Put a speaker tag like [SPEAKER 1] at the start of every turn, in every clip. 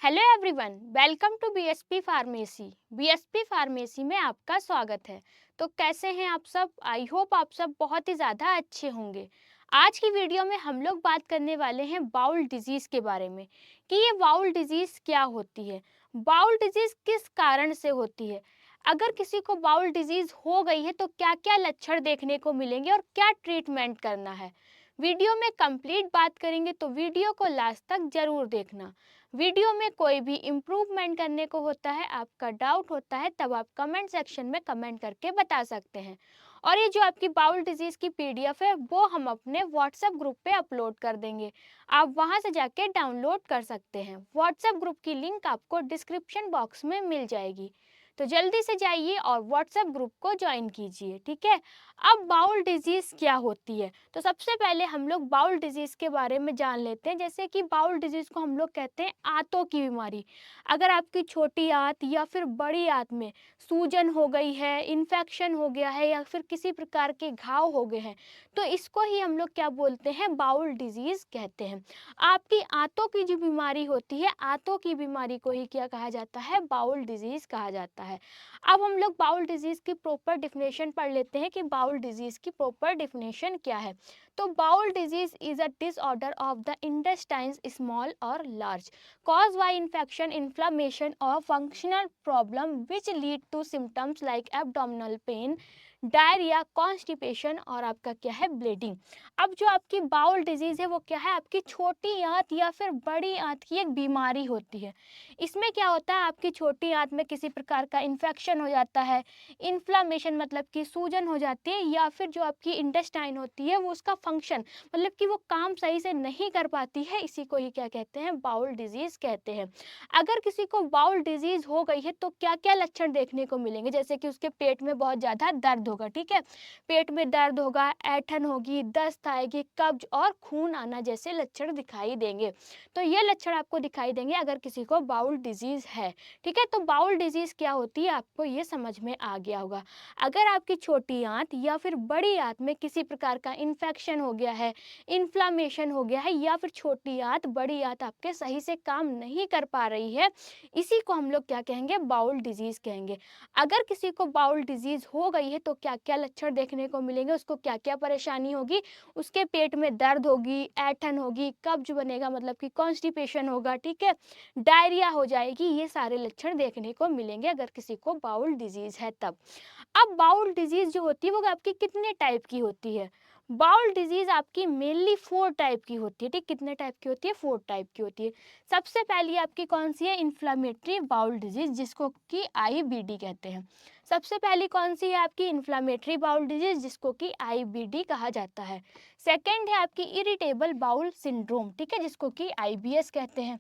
[SPEAKER 1] Hello everyone, welcome to BSP pharmacy. BSP pharmacy में आपका स्वागत है। तो कैसे हैं आप सब? आई होप आप सब बहुत ही ज़्यादा अच्छे होंगे। आज की वीडियो में हम लोग बात करने वाले हैं बाउल डिजीज़ के बारे में कि ये बाउल डिजीज़ क्या होती है, बाउल डिजीज़ किस कारण से होती है, अगर किसी को बाउल डिजीज़ हो गई है तो क्या क्या लक्षण देखने को मिलेंगे और क्या ट्रीटमेंट करना है। वीडियो में कंप्लीट बात करेंगे तो वीडियो को लास्ट तक ज़रूर देखना। वीडियो में कोई भी इम्प्रूवमेंट करने को होता है, आपका डाउट होता है, तब आप कमेंट सेक्शन में कमेंट करके बता सकते हैं। और ये जो आपकी बाउल डिजीज़ की पीडीएफ है वो हम अपने व्हाट्सएप ग्रुप पे अपलोड कर देंगे। आप वहां से जाके डाउनलोड कर सकते हैं। व्हाट्सएप ग्रुप की लिंक आपको डिस्क्रिप्शन बॉक्स में मिल जाएगी। तो जल्दी से जाइए और व्हाट्सएप ग्रुप को ज्वाइन कीजिए, ठीक है। अब बाउल डिजीज़ क्या होती है, तो सबसे पहले हम लोग बाउल डिजीज़ के बारे में जान लेते हैं। जैसे कि बाउल डिजीज़ को हम लोग कहते हैं आंतों की बीमारी। अगर आपकी छोटी आंत या फिर बड़ी आंत में सूजन हो गई है, इन्फेक्शन हो गया है या फिर किसी प्रकार के घाव हो गए हैं, तो इसको ही हम लोग क्या बोलते हैं, बाउल डिजीज़ कहते हैं। आपकी आंतों की जो बीमारी होती है, आंतों की बीमारी को ही क्या कहा जाता है, बाउल डिजीज़ कहा जाता है। अब हम लोग बाउल डिजीज़ की प्रॉपर डेफिनेशन पढ़ लेते हैं कि बाउल डिजीज़ की प्रॉपर डेफिनेशन क्या है। तो bowl disease is a disorder of the intestines small और large caused by infection, inflammation or functional problem which lead to symptoms like abdominal pain, diarrhoea, constipation और आपका क्या है, ब्लीडिंग। अब जो आपकी बाउल डिजीज़ है वो क्या है, आपकी छोटी आंत या फिर बड़ी आंत की एक बीमारी होती है। इसमें क्या होता है, आपकी छोटी आंत में किसी प्रकार का इन्फेक्शन हो जाता है, इन्फ्लामेशन मतलब कि सूजन हो जाती है, या फिर जो आपकी इंटेस्टाइन होती है वो उसका फंक्शन मतलब कि वो काम सही से नहीं कर पाती है, इसी को ही क्या कहते हैं, बाउल डिजीज़ कहते हैं। अगर किसी को बाउल डिजीज़ हो गई है तो क्या क्या लक्षण देखने को मिलेंगे, जैसे कि उसके पेट में बहुत ज़्यादा दर्द होगा, ठीक है। पेट में दर्द होगा, ऐंठन होगी, दस्त आएगी, कब्ज और खून आना जैसे लक्षण दिखाई देंगे। तो ये लक्षण आपको दिखाई देंगे अगर किसी को बाउल डिजीज़ है, ठीक है। तो बाउल डिजीज़ क्या होती है आपको ये समझ में आ गया होगा। अगर आपकी छोटी आंत या फिर बड़ी आंत में किसी प्रकार का इन्फेक्शन हो गया है, इन्फ्लामेशन हो गया है, या फिर छोटी आंत बड़ी आंत आपके सही से काम नहीं कर पा रही है, इसी को हम लोग क्या कहेंगे, बाउल डिजीज़ कहेंगे। अगर किसी को बाउल डिजीज़ हो गई है तो क्या क्या लक्षण देखने को मिलेंगे, उसको क्या क्या परेशानी होगी, उसके पेट में दर्द होगी, ऐंठन होगी, कब्ज बनेगा मतलब कि कॉन्स्टिपेशन होगा, ठीक है, डायरिया हो जाएगी, ये सारे लक्षण देखने को मिलेंगे अगर किसी को बाउल डिजीज़ है तब। अब बाउल डिजीज़ जो होती है वो आपकी कितने टाइप की होती है, बाउल डिजीज़ आपकी मेनली 4 टाइप की होती है, ठीक। कितने टाइप की होती है, 4 टाइप की होती है। सबसे पहली आपकी कौन सी है, इन्फ्लामेटरी बाउल डिजीज़, जिसको कि आईबीडी कहते हैं। सबसे पहली कौन सी है आपकी, इन्फ्लामेटरी बाउल डिजीज़, जिसको कि आईबीडी कहा जाता है। सेकंड है आपकी इरिटेबल बाउल सिंड्रोम, ठीक है, जिसको कि आईबीएस कहते हैं।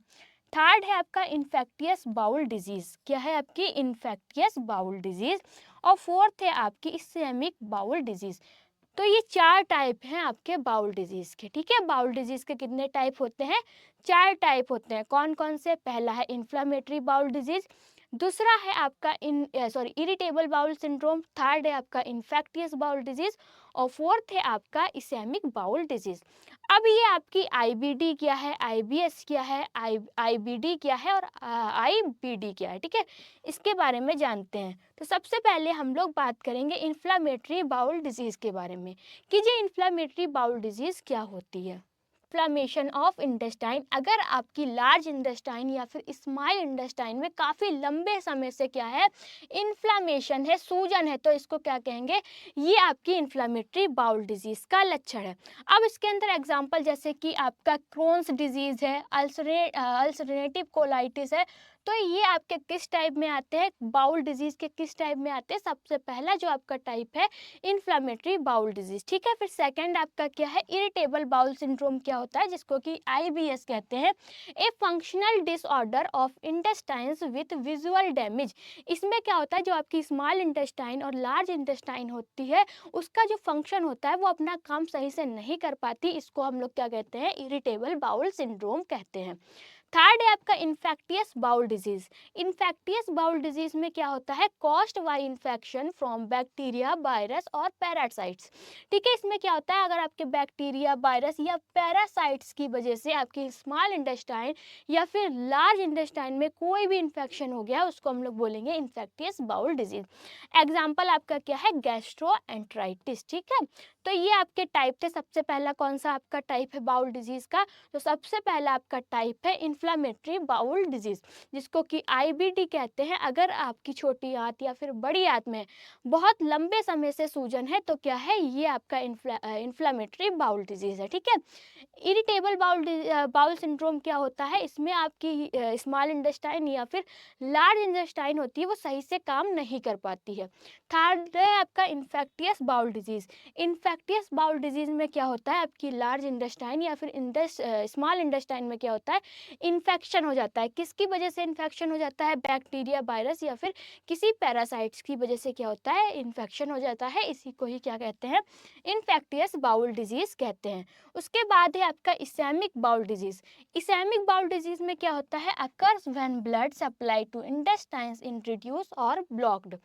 [SPEAKER 1] थर्ड है आपका इन्फेक्टियस बाउल डिजीज़, क्या है आपकी, इन्फेक्टियस बाउल डिजीज़। और फोर्थ है आपकी इस्केमिक बाउल डिजीज़। तो ये 4 टाइप हैं आपके बाउल डिजीज़ के, ठीक है। बाउल डिजीज़ के कितने टाइप होते हैं, 4 टाइप होते हैं। कौन-कौन से, पहला है इन्फ्लेमेटरी बाउल डिजीज़, दूसरा है आपका इरिटेबल बाउल सिंड्रोम, थर्ड है आपका इन्फेक्टियस बाउल डिजीज़ और फोर्थ है आपका इसेमिक बाउल डिजीज़। अब ये आपकी आईबीडी क्या है, आईबीएस क्या है, आईबीडी क्या है और आईबीडी क्या है, ठीक है। इसके बारे में जानते हैं। तो सबसे पहले हम लोग बात करेंगे इन्फ्लामेटरी बाउल डिजीज़ के बारे में कि ये इन्फ्लामेटरी बाउल डिजीज़ क्या होती है। इन्फ्लामेशन ऑफ इंटेस्टाइन, अगर आपकी लार्ज इंटेस्टाइन या फिर स्मॉल इंटेस्टाइन में काफ़ी लंबे समय से क्या है, इन्फ्लामेशन है, सूजन है, तो इसको क्या कहेंगे, ये आपकी इन्फ्लामेटरी बाउल डिजीज़ का लक्षण है। अब इसके अंदर एग्जांपल जैसे कि आपका क्रोन्स डिजीज़ है, अल्सरेटिव कोलाइटिस है, तो ये आपके किस टाइप में आते हैं, बाउल डिजीज़ के किस टाइप में आते हैं। सबसे पहला जो आपका टाइप है इन्फ्लामेटरी बाउल डिजीज़, ठीक है। फिर सेकंड आपका क्या है, इरिटेबल बाउल सिंड्रोम क्या होता है, जिसको कि आईबीएस कहते हैं, a functional disorder of intestines with visual damage. इसमें क्या होता है, जो आपकी स्मॉल इंटेस्टाइन और लार्ज इंटेस्टाइन होती है उसका जो फंक्शन होता है वो अपना काम सही से नहीं कर पाती, इसको हम लोग क्या कहते हैं, इरिटेबल बाउल सिंड्रोम कहते हैं। थर्ड है आपका infectious bowel disease. Infectious bowl disease में क्या होता है, caused by infection from bacteria, virus और पैरासाइट्स। ठीक है, इसमें क्या होता है, अगर आपके बैक्टीरिया, वायरस या पैरासाइट्स की वजह से आपकी स्मॉल इंटेस्टाइन या फिर लार्ज इंटेस्टाइन में कोई भी इन्फेक्शन हो गया, उसको हम लोग बोलेंगे इन्फेक्टियस बाउल डिजीज। एग्जाम्पल आपका क्या है, गैस्ट्रोएंटराइटिस। ठीक है, तो ये आपके टाइप थे। सबसे पहला कौन सा आपका टाइप है बाउल डिजीज का, तो सबसे पहला आपका टाइप है इन्फ्लामेटरी बाउल डिजीज, जिसको कि आईबीडी कहते हैं। अगर आपकी छोटी आंत या फिर बड़ी आंत में बहुत लंबे समय से सूजन है तो क्या है, ये आपका इन्फ्लामेटरी बाउल डिजीज है। ठीक है, इरिटेबल बाउल सिंड्रोम क्या होता है, इसमें आपकी स्मॉल इंटेस्टाइन या फिर लार्ज इंटेस्टाइन होती है, वो सही से काम नहीं कर पाती है। थर्ड है आपका infectious bowel disease. Infectious bowl disease में क्या होता है, आपकी लार्ज इंटेस्टाइन या फिर स्मॉल इंटेस्टाइन में क्या होता है, इन्फेक्शन हो जाता है। किसकी वजह से इन्फेक्शन हो जाता है, बैक्टीरिया, वायरस या फिर किसी पैरासाइट्स की वजह से क्या होता है, इन्फेक्शन हो जाता है। इसी को ही क्या कहते हैं, इन्फेक्टियस बाउल डिजीज कहते हैं। उसके बाद है आपका ischemic bowel disease. Ischemic bowel disease में क्या होता है, occurs when blood supply to intestines in reduce और ब्लॉक्ड।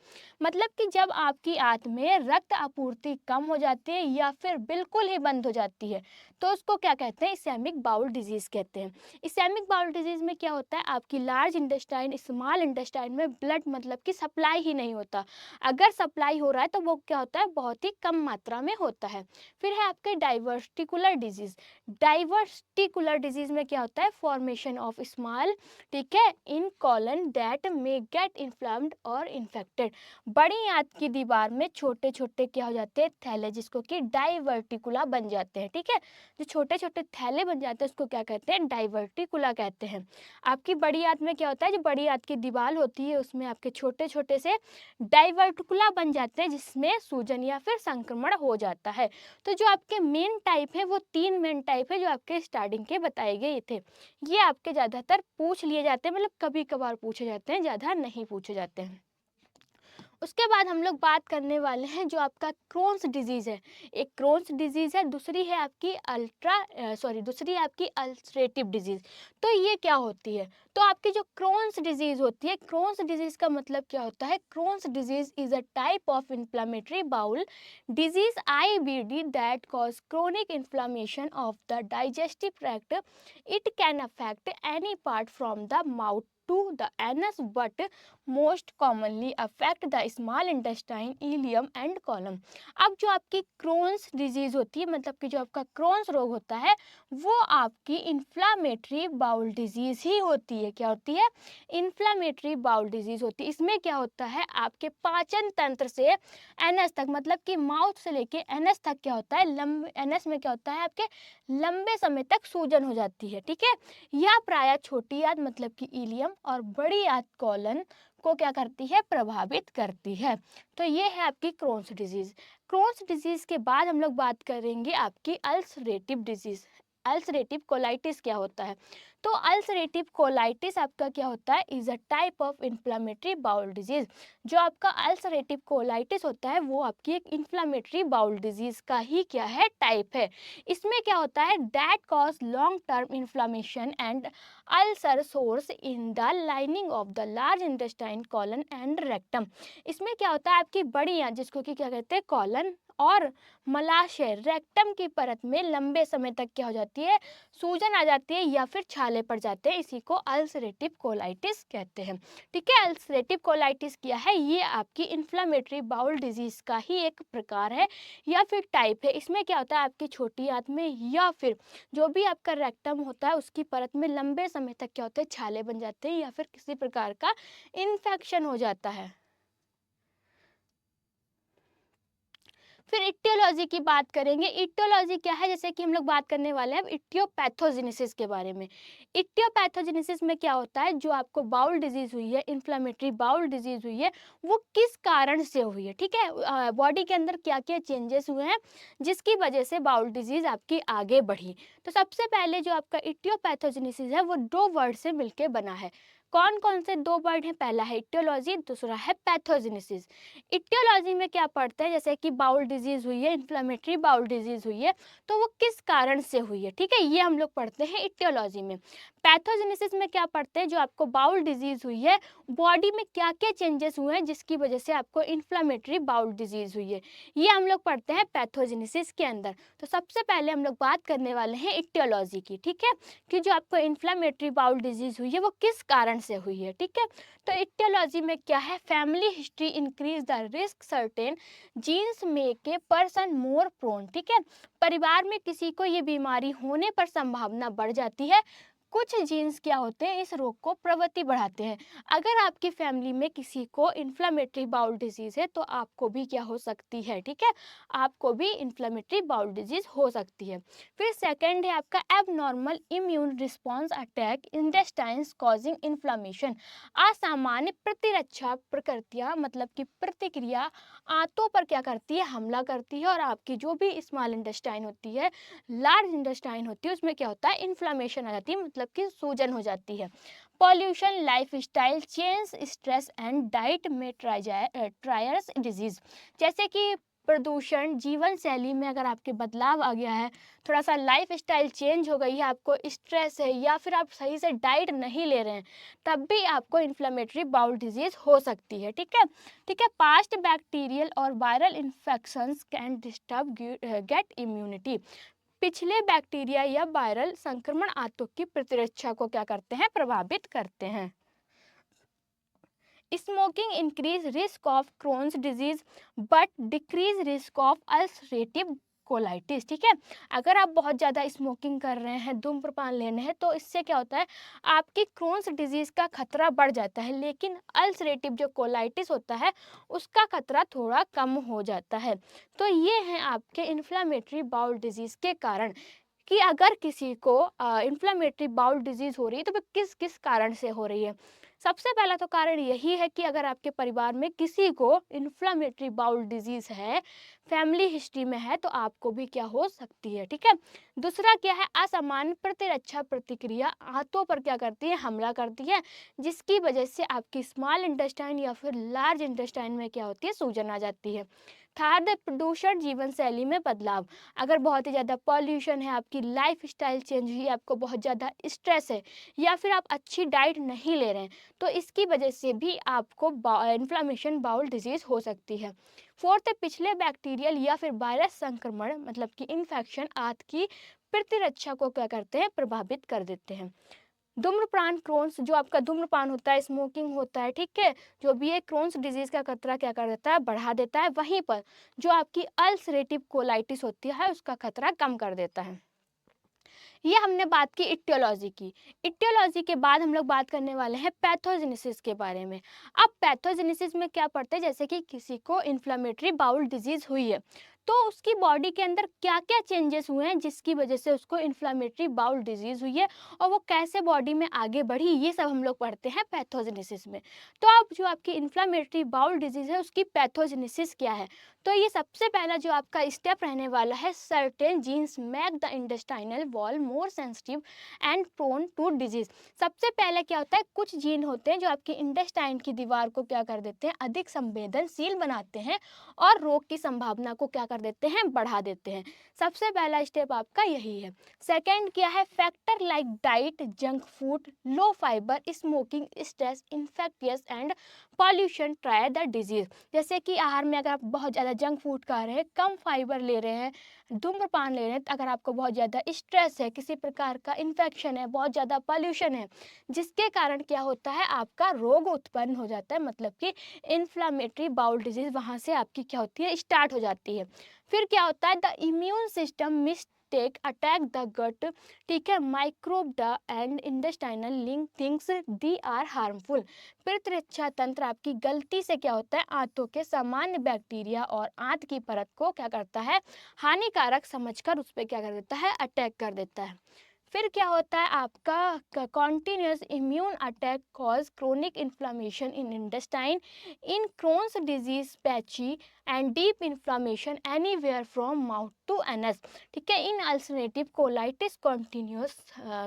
[SPEAKER 1] मतलब कि जब आपकी आंत में रक्त आपूर्ति कम हो जाती है या फिर बिल्कुल ही बंद हो जाती है, तो उसको क्या कहते हैं, इसेमिक बाउल डिजीज कहते हैं। इसेमिक बाउल डिजीज में क्या होता है, आपकी लार्ज इंटेस्टाइन, स्मॉल इंटेस्टाइन में ब्लड मतलब कि सप्लाई ही नहीं होता। अगर सप्लाई हो रहा है तो वो क्या होता है, बहुत ही कम मात्रा में होता है। फिर है आपके डाइवर्टिकुलर डिजीज। डाइवर्टिकुलर डिजीज में क्या होता है, फॉर्मेशन ऑफ स्मॉल, ठीक है, in colon that may get inflamed और इन्फेक्टेड। बड़ी आंत की दीवार में छोटे छोटे क्या हो जाते हैं, थैले, जिसको कि डाइवर्टिकुला बन जाते हैं। ठीक है, जो छोटे छोटे थैले बन जाते हैं उसको क्या कहते हैं, डाइवर्टिकुला कहते हैं। आपकी बड़ी आंत में क्या होता है, जो बड़ी आंत की दीवार होती है उसमें आपके छोटे छोटे से डाइवर्टिकुला बन जाते हैं, जिसमें सूजन या फिर संक्रमण हो जाता है। तो जो आपके मेन टाइप है, वो 3 मेन टाइप है जो आपके स्टार्टिंग के बताए गए थे। ये आपके ज़्यादातर पूछ लिए जाते हैं, मतलब कभी कभार पूछे जाते हैं, ज़्यादा नहीं पूछे जाते हैं। उसके बाद हम लोग बात करने वाले हैं जो आपका क्रोन्स डिजीज़ है। एक क्रोन्स डिजीज़ है, दूसरी है आपकी दूसरी है आपकी अल्सरेटिव डिजीज़। तो ये क्या होती है, तो आपकी जो क्रोन्स डिजीज़ होती है, क्रोन्स डिजीज़ का मतलब क्या होता है, Crohn's disease is a type of inflammatory bowel disease IBD that cause chronic inflammation of the digestive tract. It can affect any part from the mouth to the anus but most commonly affect the small intestine, ileum and colon। अब जो आपकी Crohn's disease होती है, मतलब कि जो आपका Krones रोग होता है, वो आपकी इन्फ्लामेटरी बाउल डिजीज ही होती है। क्या होती है, इन्फ्लामेटरी बाउल डिजीज होती है। इसमें क्या होता है, आपके पाचन तंत्र से एनस तक, मतलब कि माउथ से लेके एनस तक क्या होता है, एनस में क्या होता है, आपके लंबे समय तक सूजन हो जाती है। ठीक है, यह प्रायः छोटी आंत मतलब कि इलियम और बड़ी आंत कॉलन को क्या करती है, प्रभावित करती है। तो ये है आपकी क्रोन्स डिजीज। क्रोन्स डिजीज के बाद हम लोग बात करेंगे आपकी अल्सरेटिव डिजीज। अल्सरेटिव कोलाइटिस क्या होता है, तो अल्सरेटिव कोलाइटिस आपका क्या होता है, is a type of inflammatory bowel disease. जो आपका अल्सरेटिव कोलाइटिस होता है वो आपकी एक इन्फ्लामेटरी बाउल डिजीज का ही क्या है, टाइप है। इसमें क्या होता है, that cause long term inflammation and ulcer source in the lining of the large intestine, colon and rectum. इसमें क्या होता है, आपकी बड़ी आंत, जिसको कि क्या कहते हैं, कॉलन और मलाशय, रेक्टम की परत में लंबे समय तक क्या हो जाती है, सूजन आ जाती है या फिर छाले पड़ जाते हैं। इसी को अल्सरेटिव कोलाइटिस कहते हैं। ठीक है, अल्सरेटिव कोलाइटिस क्या है, ये आपकी इन्फ्लामेटरी बाउल डिजीज का ही एक प्रकार है या फिर टाइप है। इसमें क्या होता है, आपकी छोटी आंत में या फिर जो भी आपका रेक्टम होता है उसकी परत में लंबे समय तक क्या होते हैं, छाले बन जाते हैं या फिर किसी प्रकार का इन्फेक्शन हो जाता है। फिर इटियोलॉजी की बात करेंगे। इटियोलॉजी क्या है, जैसे कि हम लोग बात करने वाले हैं इटियोपैथोजेनेसिस के बारे में। इटियोपैथोजेनेसिस में क्या होता है, जो आपको बाउल डिजीज हुई है, इन्फ्लेमेटरी बाउल डिजीज हुई है, वो किस कारण से हुई है। ठीक है, बॉडी के अंदर क्या क्या चेंजेस हुए हैं जिसकी वजह से बाउल डिजीज आपकी आगे बढ़ी। तो सबसे पहले जो आपका इटियोपैथोजेनेसिस है वो 2 वर्ड से मिलकर बना है। कौन कौन से 2 वर्ड हैं, पहला है इटियोलॉजी, दूसरा है पैथोजेनेसिस। इटियोलॉजी में क्या पढ़ते हैं, जैसे कि बाउल डिजीज हुई है, इन्फ्लेमेटरी बाउल डिजीज हुई है, तो वो किस कारण से हुई है। ठीक है, ये हम लोग पढ़ते हैं इटियोलॉजी में। पैथोजेनेसिस में क्या पढ़ते हैं, जो आपको बाउल डिजीज हुई है बॉडी में क्या क्या चेंजेस हुए हैं जिसकी वजह से आपको इन्फ्लामेटरी बाउल डिजीज हुई है, ये हम लोग पढ़ते हैं पैथोजेनेसिस के अंदर। तो सबसे पहले हम लोग बात करने वाले हैं इटियोलॉजी की, ठीक है, कि जो आपको इन्फ्लामेटरी बाउल डिजीज हुई है वो किस कारण से हुई है, ठीक है। तो इटियोलॉजी में क्या है, family history increase the risk certain genes make a person more prone, ठीक है। परिवार में किसी को ये बीमारी होने पर संभावना बढ़ जाती है, कुछ जीन्स क्या होते हैं इस रोग को प्रवृत्ति बढ़ाते हैं। अगर आपकी फैमिली में किसी को इन्फ्लामेटरी बाउल डिजीज है तो आपको भी क्या हो सकती है, ठीक है, आपको भी इन्फ्लामेटरी बाउल डिजीज हो सकती है। फिर सेकंड है आपका abnormal immune response attack intestines causing inflammation. असामान्य प्रतिरक्षा प्रकृतियाँ मतलब कि प्रतिक्रिया आंतों पर क्या करती है, हमला करती है, और आपकी जो भी स्मॉल इंटेस्टाइन होती है, लार्ज इंटेस्टाइन होती है, उसमें क्या होता है, इन्फ्लामेशन आ जाती है, मतलब कि सूजन हो जाती है। Pollution, life style change, stress and diet में ट्रायर्स डिजीज, जैसे कि प्रदूषण, जीवन शैली में अगर आपके बदलाव आ गया है, थोड़ा सा लाइफ स्टाइल चेंज हो गई है, आपको स्ट्रेस है, या फिर आप सही से डाइट नहीं ले रहे हैं, तब भी आपको इन्फ्लेमेटरी बाउल डिजीज हो सकती है, ठीक है। ठीक है, पास्ट बैक्टीरियल और viral infections can disturb gut immunity. पिछले बैक्टीरिया या वायरल संक्रमण आंतों की प्रतिरक्षा को क्या करते हैं, प्रभावित करते हैं। Smoking increase risk of Crohn's disease but decrease risk of ulcerative colitis, ठीक है। अगर आप बहुत ज़्यादा स्मोकिंग कर रहे हैं, धूम्रपान लेने हैं, तो इससे क्या होता है, आपकी क्रोन्स डिजीज का खतरा बढ़ जाता है, लेकिन अल्सरेटिव जो कोलाइटिस होता है उसका खतरा थोड़ा कम हो जाता है। तो ये हैं आपके इन्फ्लामेटरी बाउल डिजीज के कारण, कि अगर किसी को इन्फ्लामेटरी बाउल डिजीज हो रही है तो वो किस किस कारण से हो रही है। सबसे पहला तो कारण यही है कि अगर आपके परिवार में किसी को इन्फ्लामेटरी बाउल डिजीज है, फैमिली हिस्ट्री में है, तो आपको भी क्या हो सकती है, ठीक है। दूसरा क्या है, असामान्य प्रतिरक्षा प्रतिक्रिया आंतों पर क्या करती है, हमला करती है, जिसकी वजह से आपकी स्मॉल इंटेस्टाइन या फिर लार्ज इंटेस्टाइन में क्या होती है, सूजन आ जाती है। थर्ड, प्रदूषण, जीवन शैली में बदलाव, अगर बहुत ही ज़्यादा पॉल्यूशन है, आपकी लाइफ स्टाइल चेंज हुई है, आपको बहुत ज़्यादा स्ट्रेस है, या फिर आप अच्छी डाइट नहीं ले रहे हैं, तो इसकी वजह से भी आपको इन्फ्लामेशन बाउल डिजीज हो सकती है। फोर्थ है, पिछले बैक्टीरियल या फिर वायरस संक्रमण मतलब कि इन्फेक्शन आंत की प्रतिरक्षा को क्या करते हैं, प्रभावित कर देते हैं। धूम्रपान, क्रोन्स, जो आपका धूम्रपान होता है, स्मोकिंग होता है, ठीक है, जो भी है क्रोन्स डिजीज का खतरा क्या कर देता है, बढ़ा देता है। वहीं पर जो आपकी अल्सरेटिव कोलाइटिस होती है उसका खतरा कम कर देता है। ये हमने बात की इटियोलॉजी की। इटियोलॉजी के बाद हम लोग बात करने वाले हैं पैथोजेनेसिस के बारे में। अब पैथोजेनेसिस में क्या पढ़ते हैं, जैसे कि किसी को इन्फ्लेमेटरी बाउल डिजीज हुई है, तो उसकी बॉडी के अंदर क्या क्या चेंजेस हुए हैं जिसकी वजह से उसको इन्फ्लेमेटरी बाउल डिजीज हुई है, और वो कैसे बॉडी में आगे बढ़ी, ये सब हम लोग पढ़ते हैं पैथोजेनेसिस में। तो अब जो आपकी इन्फ्लेमेटरी बाउल डिजीज है उसकी पैथोजेनेसिस क्या है, तो ये सबसे पहला जो आपका स्टेप रहने वाला है, certain genes make the intestinal wall more sensitive and prone to disease. सबसे पहले क्या होता है, कुछ जीन होते हैं जो आपके इंटेस्टाइन की दीवार को क्या कर देते हैं, अधिक संवेदनशील बनाते हैं, और रोग की संभावना को क्या कर देते हैं, बढ़ा देते हैं। सबसे पहला स्टेप आपका यही है। सेकेंड क्या है, factor like diet, junk food, low fibre, smoking, stress, infectious and pollution try the disease. जैसे कि आहार में अगर आप बहुत ज़्यादा जंक फूड खा रहे हैं, कम फाइबर ले रहे हैं, धूम्रपान ले रहे हैं, अगर आपको बहुत ज़्यादा स्ट्रेस है, किसी प्रकार का इन्फेक्शन है, बहुत ज़्यादा पॉल्यूशन है, जिसके कारण क्या होता है, आपका रोग उत्पन्न हो जाता है, मतलब कि इन्फ्लामेटरी बाउल डिजीज वहाँ से आपकी क्या होती है, स्टार्ट हो जाती है। फिर क्या होता है, the immune system mistake attack the gut, ठीक है, microbe the and intestinal link things they are harmful. प्रतिरक्षा तंत्र आपकी गलती से क्या होता है, आंतों के सामान्य बैक्टीरिया और आंत की परत को क्या करता है, हानिकारक समझकर उस पर क्या कर देता है, अटैक कर देता है। फिर क्या होता है, आपका continuous immune attack cause chronic inflammation in intestine, in Crohn's disease patchy and deep inflammation anywhere from mouth to anus, ठीक है, in ulcerative colitis continuous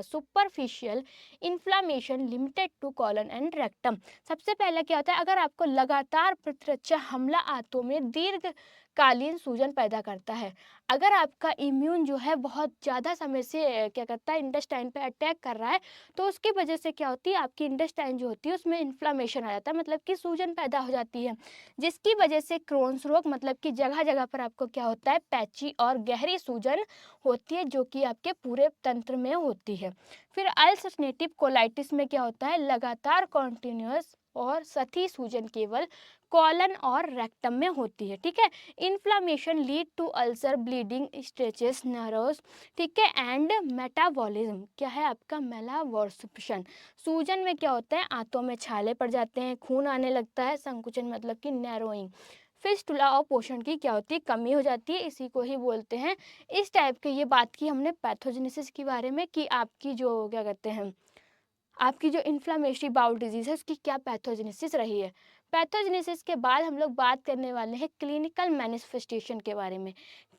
[SPEAKER 1] superficial inflammation limited to colon and rectum. सबसे पहले क्या होता है, अगर आपको लगातार प्रतिरक्षा हमला आंतों में दीर्घ तत्कालीन सूजन पैदा करता है। अगर आपका इम्यून जो है बहुत ज़्यादा समय से क्या करता है, इंटेस्टाइन पे अटैक कर रहा है, तो उसकी वजह से क्या होती है, आपकी इंटेस्टाइन जो होती है उसमें इन्फ्लामेशन आ जाता है, मतलब कि सूजन पैदा हो जाती है, जिसकी वजह से क्रोन्स रोग, मतलब कि जगह जगह पर आपको क्या होता है, पैची और गहरी सूजन होती है, जो कि आपके पूरे तंत्र में होती है। फिर अल्सरेटिव कोलाइटिस में क्या होता है, लगातार कॉन्टिन्यूअस और सतही सूजन केवल कॉलन और रेक्टम में होती है। ठीक है, inflammation lead to ulcer, bleeding, stretches, nerves, ठीक है, एंड मेटाबॉलिज्म। क्या है आपका, मेलावॉर्प्शन। सूजन में क्या होता है, आंतों में छाले पड़ जाते हैं, खून आने लगता है, संकुचन मतलब कि नैरोइंग। फिस्टुला और पोषण की क्या होती है, कमी हो जाती है, इसी को ही बोलते हैं। इस टाइप के, ये बात की हमने पैथोजेनेसिस के बारे में, कि आपकी जो क्या कहते हैं, आपकी जो इन्फ्लामेटरी बाउल डिजीज है उसकी क्या पैथोजेनेसिस रही है। पैथोजेनेसिस के बाद हम लोग बात करने वाले हैं क्लिनिकल मैनिफेस्टेशन के बारे में।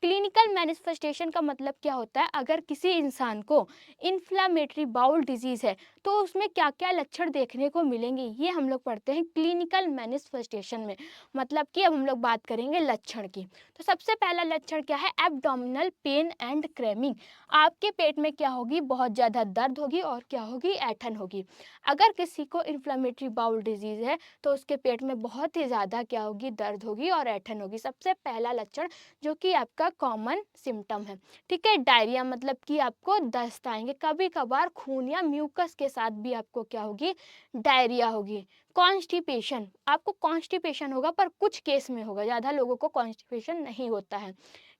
[SPEAKER 1] क्लिनिकल मैनिफेस्टेशन का मतलब क्या होता है, अगर किसी इंसान को इन्फ्लामेटरी बाउल डिजीज है तो उसमें क्या क्या लक्षण देखने को मिलेंगे, ये हम लोग पढ़ते हैं क्लिनिकल मैनिफेस्टेशन में। मतलब कि अब हम लोग बात करेंगे लक्षण की। तो सबसे पहला लक्षण क्या है, एब्डोमिनल पेन एंड क्रेमिंग। आपके पेट में क्या होगी, बहुत ज़्यादा दर्द होगी और क्या होगी, ऐंठन होगी। अगर किसी को इन्फ्लेमेटरी बाउल डिजीज़ है तो उसके पेट में बहुत ही ज़्यादा क्या होगी, दर्द होगी और ऐंठन होगी। सबसे पहला लक्षण जो कि आपका कॉमन सिम्टम है। ठीक है, डायरिया, मतलब कि आपको दस्त आएंगे, कभी कभार खून या म्यूकस के साथ भी आपको क्या होगी, डायरिया होगी। कॉन्स्टिपेशन, आपको कॉन्स्टिपेशन होगा, पर कुछ केस में होगा, ज़्यादा लोगों को कॉन्स्टिपेशन नहीं होता है।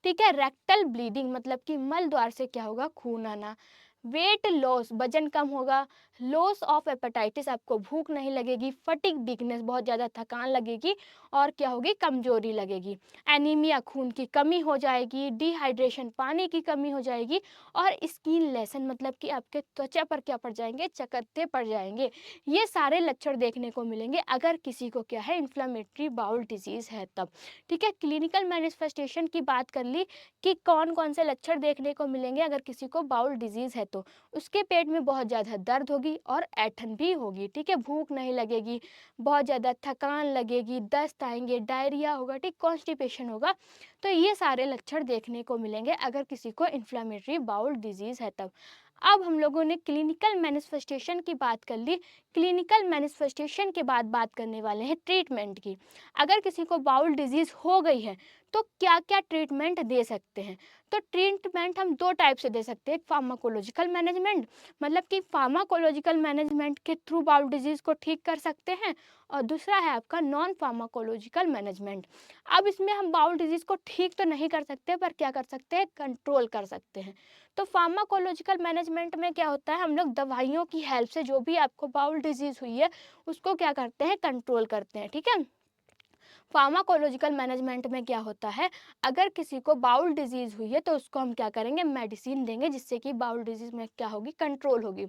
[SPEAKER 1] ठीक है, रेक्टल ब्लीडिंग, मतलब कि मल द्वार से क्या होगा, खून आना। वेट लॉस, वजन कम होगा। लॉस ऑफ हेपेटाइटिस, आपको भूख नहीं लगेगी। फटिग, वीकनेस, बहुत ज़्यादा थकान लगेगी और क्या होगी, कमजोरी लगेगी। एनीमिया, खून की कमी हो जाएगी। डिहाइड्रेशन, पानी की कमी हो जाएगी। और स्किन लेसन, मतलब कि आपके त्वचा पर क्या पड़ जाएंगे, चकत्ते पड़ जाएंगे। ये सारे लक्षण देखने को मिलेंगे अगर किसी को क्या है, इन्फ्लेमेटरी बाउल डिजीज है तब। ठीक है, क्लिनिकल मैनिफेस्टेशन की बात कर ली कि कौन कौन से लक्षण देखने को मिलेंगे अगर किसी को बाउल डिजीज है तो। उसके पेट में बहुत ज़्यादा दर्द होगी और ऐंठन भी होगी। ठीक है, भूख नहीं लगेगी, बहुत ज़्यादा थकान लगेगी, दस्त आएंगे, डायरिया होगा, ठीक, कॉन्स्टिपेशन होगा। तो ये सारे लक्षण देखने को मिलेंगे अगर किसी को इन्फ्लेमेटरी बाउल डिजीज है तब। अब हम लोगों ने क्लिनिकल मैनिफेस्टेशन की बात कर ली। क्लिनिकल मैनिफेस्टेशन के बाद बात करने वाले हैं ट्रीटमेंट की। अगर किसी को बाउल डिजीज हो गई है तो क्या क्या ट्रीटमेंट दे सकते हैं। तो ट्रीटमेंट हम दो टाइप से दे सकते हैं, एक फार्माकोलॉजिकल मैनेजमेंट, मतलब कि फार्माकोलॉजिकल मैनेजमेंट के थ्रू बाउल डिजीज को ठीक कर सकते हैं, और दूसरा है आपका नॉन फार्माकोलॉजिकल मैनेजमेंट। अब इसमें हम बाउल डिजीज को ठीक तो नहीं कर सकते, पर क्या कर सकते हैं, कंट्रोल कर सकते हैं। तो फार्माकोलॉजिकल मैनेजमेंट में क्या होता है, हम लोग दवाइयों की हेल्प से जो भी आपको बाउल डिजीज हुई है उसको क्या करते हैं, कंट्रोल करते हैं। ठीक है, फार्माकोलॉजिकल मैनेजमेंट में क्या होता है, अगर किसी को बाउल डिजीज हुई है तो उसको हम क्या करेंगे, मेडिसिन देंगे, जिससे कि बाउल डिजीज में क्या होगी, कंट्रोल होगी।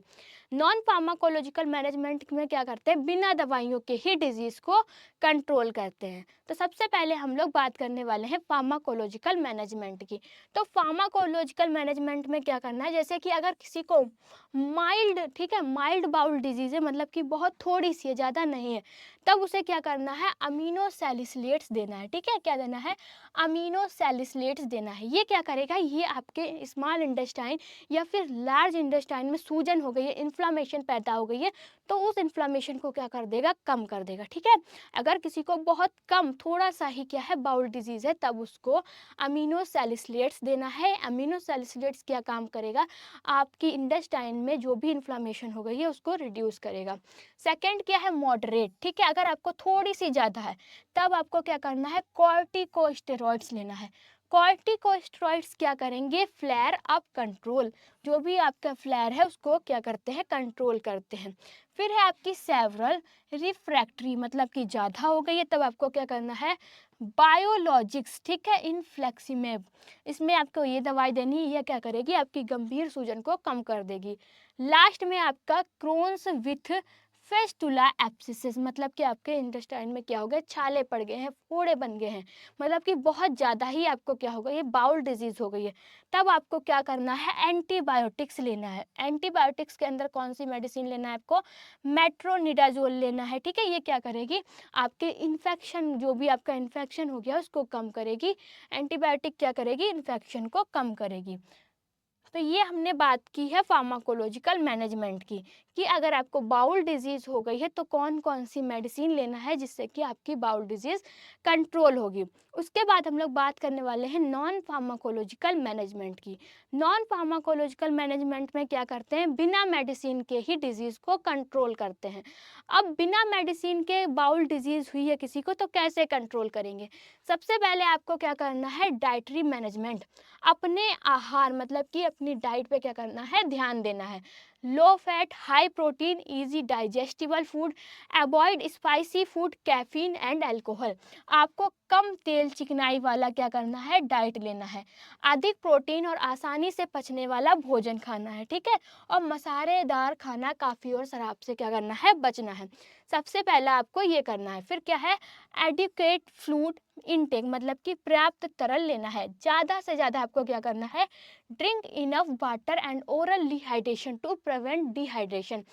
[SPEAKER 1] नॉन फार्माकोलॉजिकल मैनेजमेंट में क्या करते हैं, बिना दवाइयों के ही डिजीज को कंट्रोल करते हैं। तो सबसे पहले हम लोग बात करने वाले हैं फार्माकोलॉजिकल मैनेजमेंट की। तो फार्माकोलॉजिकल मैनेजमेंट में क्या करना है, जैसे कि अगर किसी को माइल्ड, ठीक है, माइल्ड बाउल डिजीज है, मतलब कि बहुत थोड़ी सी है, ज़्यादा नहीं है, तब उसे क्या करना है, अमीनो सैलिसिलेट्स देना है। ठीक है, क्या देना है, अमीनो सैलिसिलेट्स देना है। ये क्या करेगा, ये आपके स्मॉल इंटेस्टाइन या फिर लार्ज इंटेस्टाइन में सूजन हो गई है, इन्फ्लामेशन पैदा हो गई है, तो उस इन्फ्लामेशन को क्या कर देगा, कम कर देगा। ठीक है, अगर किसी को बहुत कम, थोड़ा सा ही क्या है, बाउल डिजीज है, तब उसको अमीनो सैलिसिलेट्स देना है। अमीनो सैलिसिलेट्स क्या काम करेगा, आपकी इंटेस्टाइन में जो भी इन्फ्लामेशन हो गई है उसको रिड्यूस करेगा। सेकंड क्या है, मॉडरेट। ठीक है, अगर आपको थोड़ी सी ज़्यादा है तब आपको क्या करना है, कॉर्टिकोस्टेरॉइड्स लेना है। कॉर्टिकोस्टेरॉइड्स क्या करेंगे, फ्लेयर अप कंट्रोल, जो भी आपका फ्लेयर है उसको क्या करते हैं, कंट्रोल करते हैं। फिर है आपकी सेवरल रिफ्रैक्टरी, मतलब कि ज़्यादा हो गई है तब आपको क्या करना है, बायोलॉजिक्स। ठीक है, इनफ्लेक्सिमेब, इसमें आपको ये दवाई देनी है, यह क्या करेगी, आपकी गंभीर सूजन को कम कर देगी। लास्ट में आपका क्रोन्स विथ फेस्टुला एब्सिसिस मतलब कि आपके इंटेस्टाइन में क्या हो गया, छाले पड़ गए हैं, फोड़े बन गए हैं, मतलब कि बहुत ज़्यादा ही आपको क्या होगा, ये बाउल डिजीज़ हो गई है। तब आपको क्या करना है, एंटीबायोटिक्स लेना है। एंटीबायोटिक्स के अंदर कौन सी मेडिसिन लेना है आपको, मेट्रोनिडाजोल लेना है। ठीक है, ये क्या करेगी, आपके इन्फेक्शन, जो भी आपका इन्फेक्शन हो गया उसको कम करेगी। एंटीबायोटिक क्या करेगी, इन्फेक्शन को कम करेगी। तो ये हमने बात की है फार्माकोलॉजिकल मैनेजमेंट की, कि अगर आपको बाउल डिजीज़ हो गई है तो कौन कौन सी मेडिसिन लेना है जिससे कि आपकी बाउल डिजीज़ कंट्रोल होगी। उसके बाद हम लोग बात करने वाले हैं नॉन फार्माकोलॉजिकल मैनेजमेंट की। नॉन फार्माकोलॉजिकल मैनेजमेंट में क्या करते हैं, बिना मेडिसिन के ही डिजीज़ को कंट्रोल करते हैं। अब बिना मेडिसिन के बाउल डिजीज़ हुई है किसी को तो कैसे कंट्रोल करेंगे। सबसे पहले आपको क्या करना है, डाइटरी मैनेजमेंट। अपने आहार मतलब कि अपनी डाइट पे क्या करना है, ध्यान देना है। Low fat, high protein, easy digestible food, avoid spicy food, caffeine and alcohol. आपको कम तेल चिकनाई वाला क्या करना है, डाइट लेना है। अधिक प्रोटीन और आसानी से पचने वाला भोजन खाना है। ठीक है, और मसालेदार खाना, काफ़ी और शराब से क्या करना है, बचना है। सबसे पहला आपको ये करना है। फिर क्या है, एडिक्वेट फ्लूइड इनटेक मतलब कि पर्याप्त तरल लेना है। ज़्यादा से ज़्यादा आपको क्या करना है, drink enough water and oral dehydration to prevent dehydration.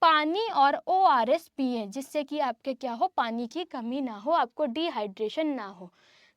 [SPEAKER 1] पानी और ORS पिए जिससे कि आपके क्या हो, पानी की कमी ना हो, आपको डिहाइड्रेशन ना हो।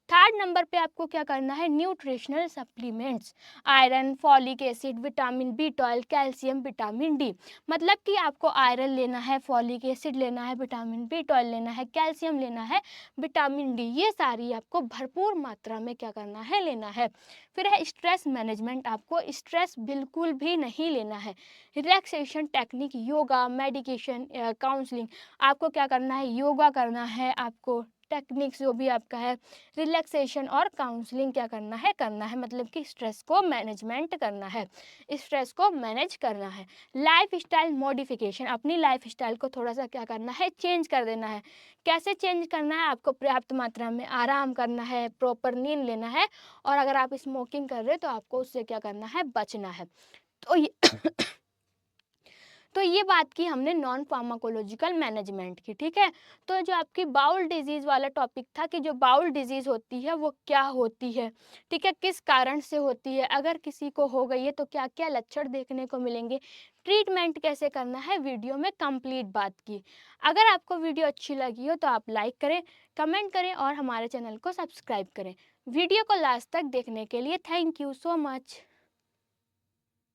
[SPEAKER 1] थर्ड नंबर पे आपको क्या करना है, nutritional supplements, iron, folic acid, vitamin B12, calcium, vitamin D. मतलब कि आपको आयरन लेना है, फॉलिक एसिड लेना है, विटामिन B12 लेना है, कैल्शियम लेना है, विटामिन डी, ये सारी आपको भरपूर मात्रा में क्या करना है, लेना है। फिर है स्ट्रेस मैनेजमेंट, आपको स्ट्रेस बिल्कुल भी नहीं लेना है। Relaxation technique, yoga, medication, counselling. आपको क्या करना है, योगा करना है, आपको टेक्निक्स जो भी आपका है, रिलैक्सेशन और काउंसलिंग क्या करना है, मतलब कि स्ट्रेस को मैनेजमेंट करना है, स्ट्रेस को मैनेज करना है। लाइफ स्टाइल मॉडिफिकेशन, अपनी लाइफ स्टाइल को थोड़ा सा क्या करना है, चेंज कर देना है। कैसे चेंज करना है, आपको पर्याप्त मात्रा में आराम करना है, प्रॉपर नींद लेना है, और अगर आप स्मोकिंग कर रहे हो तो आपको उससे क्या करना है, बचना है। तो ये तो ये बात की हमने नॉन फार्माकोलॉजिकल मैनेजमेंट की। ठीक है, तो जो आपकी बाउल डिजीज़ वाला टॉपिक था कि जो बाउल डिजीज़ होती है वो क्या होती है, ठीक है, किस कारण से होती है, अगर किसी को हो गई है तो क्या क्या लक्षण देखने को मिलेंगे, ट्रीटमेंट कैसे करना है, वीडियो में कंप्लीट बात की। अगर आपको वीडियो अच्छी लगी हो तो आप लाइक करें, कमेंट करें और हमारे चैनल को सब्सक्राइब करें। वीडियो को लास्ट तक देखने के लिए थैंक यू सो मच।